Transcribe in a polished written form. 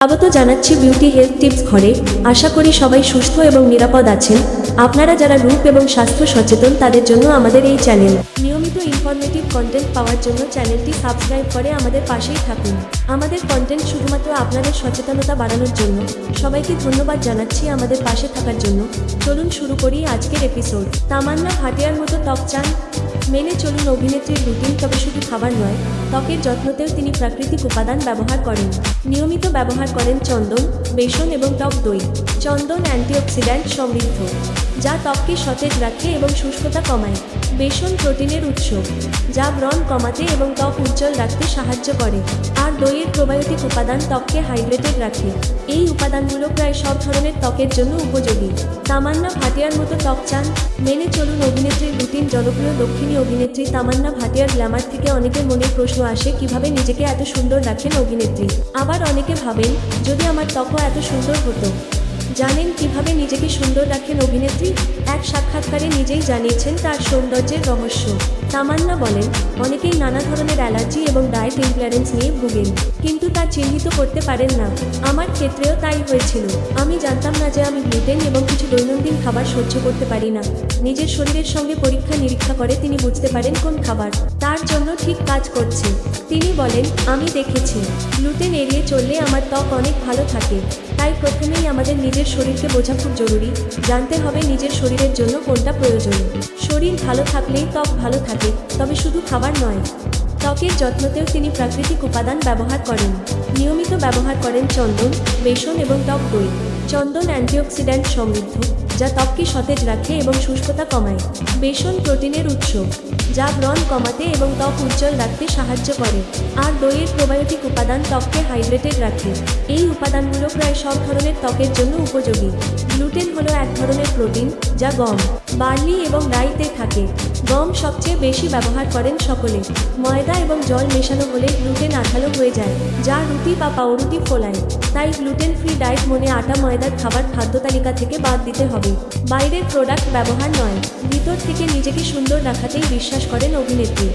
স্বাগত জানাচ্ছি beauty health tips ঘরে। আশা করি সবাই সুস্থ এবং নিরাপদ আছেন। আপনারা যারা রূপ এবং স্বাস্থ্য সচেতন তাদের জন্য আমাদের এই চ্যানেল। নিয়মিত ইনফরমেটিভ কন্টেন্ট পাওয়ার জন্য চ্যানেলটি সাবস্ক্রাইব করে আমাদের পাশেই থাকুন। আমাদের কন্টেন্ট শুধুমাত্র আপনাদের সচেতনতা বাড়ানোর জন্য। সবাইকে ধন্যবাদ জানাচ্ছি আমাদের পাশে থাকার জন্য। চলুন শুরু করি আজকের এপিসোড। তামান্না ভাটিয়ার মতো ত্বক চান? মেনে চলুন অভিনেত্রীর রুটিন। তবে শুধু খাবার নয়, ত্বকের যত্নতেও তিনি প্রাকৃতিক উপাদান ব্যবহার করেন। নিয়মিত ব্যবহার করেন চন্দন, বেসন এবং টক দই। চন্দন অ্যান্টিঅক্সিড্যান্ট সমৃদ্ধ, যা ত্বককে সতেজ রাখে এবং শুষ্কতা কমায়। বেসন প্রোটিনের উৎস, যা ব্রণ কমাতে এবং ত্বক উজ্জ্বল রাখতে সাহায্য করে। আর দইয়ের প্রোবায়োটিক উপাদান ত্বককে হাইড্রেটেড রাখে। এই উপাদানগুলো প্রায় সব ধরনের ত্বকের জন্য উপযোগী। তামান্না ভাটিয়ার মতো ত্বক চান? মেনে চলুন অভিনেত্রীর রুটিন। জনপ্রিয় দক্ষিণী অভিনেত্রী তামান্না ভাটিয়ার গ্ল্যামার থেকে অনেকের মনে প্রশ্ন আসে, কিভাবে নিজেকে এত সুন্দর রাখেন অভিনেত্রী। আবার অনেকে ভাবেন, যদি আমার ত্বকও এত সুন্দর হতো। জানেন কিভাবে নিজেকে সুন্দর রাখেন অভিনেত্রী? এক সাক্ষাৎকারে নিজেই জানিয়েছেন তার সৌন্দর্যের রহস্য। তামান্না বলেন, অনেকেই নানা ধরনের অ্যালার্জি এবং ডায়েট ইনটলারেন্স নিয়ে ভুগেন, কিন্তু তা চিহ্নিত করতে পারেন না। আমার ক্ষেত্রেও তাই হয়েছিল। আমি জানতাম না যে আমি গ্লুটেন এবং কিছু দৈনন্দিন খাবার সহ্য করতে পারি না। নিজের শরীরের সঙ্গে পরীক্ষা নিরীক্ষা করে তিনি বুঝতে পারেন কোন খাবার তার জন্য ঠিক কাজ করছে। তিনি বলেন, আমি দেখেছি গ্লুটেন এড়িয়ে চললে আমার ত্বক অনেক ভালো থাকে। তাই প্রথমেই আমাদের নিজের শরীরকে বোঝা খুব জরুরি। জানতে হবে নিজের শরীরের জন্য কোনটা প্রয়োজন। শরীর ভালো থাকলেই ত্বক ভালো থাকে। তবে শুধু খাবার নয়, ত্বকের যত্নতেও তিনি প্রাকৃতিক উপাদান ব্যবহার করেন। নিয়মিত ব্যবহার করেন চন্দন, বেসন এবং টক দই। চন্দন অ্যান্টিঅক্সিড্যান্ট সমৃদ্ধ, যা ত্বককে সতেজ রাখে এবং শুষ্কতা কমায়। বেসন প্রোটিনের উৎস, যা ব্রণ কমাতে এবং ত্বক উজ্জ্বল রাখতে সাহায্য করে। আর দইয়ের প্রোবায়োটিক উপাদান ত্বককে হাইড্রেটেড রাখে। এই উপাদানগুলো প্রায় সব ধরনের ত্বকের জন্য উপযোগী। গ্লুটেন হলো এক ধরনের প্রোটিন, যা গম, বার্লি এবং রাইতে থাকে। গম সবচেয়ে বেশি ব্যবহার করেন সকলে। ময়দা এবং জল মেশানো হলে গ্লুটেন আঠালো হয়ে যায়, যা রুটি বা পাউরুটি ফোলায়। তাই গ্লুটেন ফ্রি ডায়েট মনে আটা ময়দার খাবার খাদ্য তালিকা থেকে বাদ দিতে হবে। বাইরের প্রোডাক্ট ব্যবহার নয়, ভিতর থেকে নিজেকে সুন্দর রাখাতেই বিশ্বাস করেন অভিনেত্রী।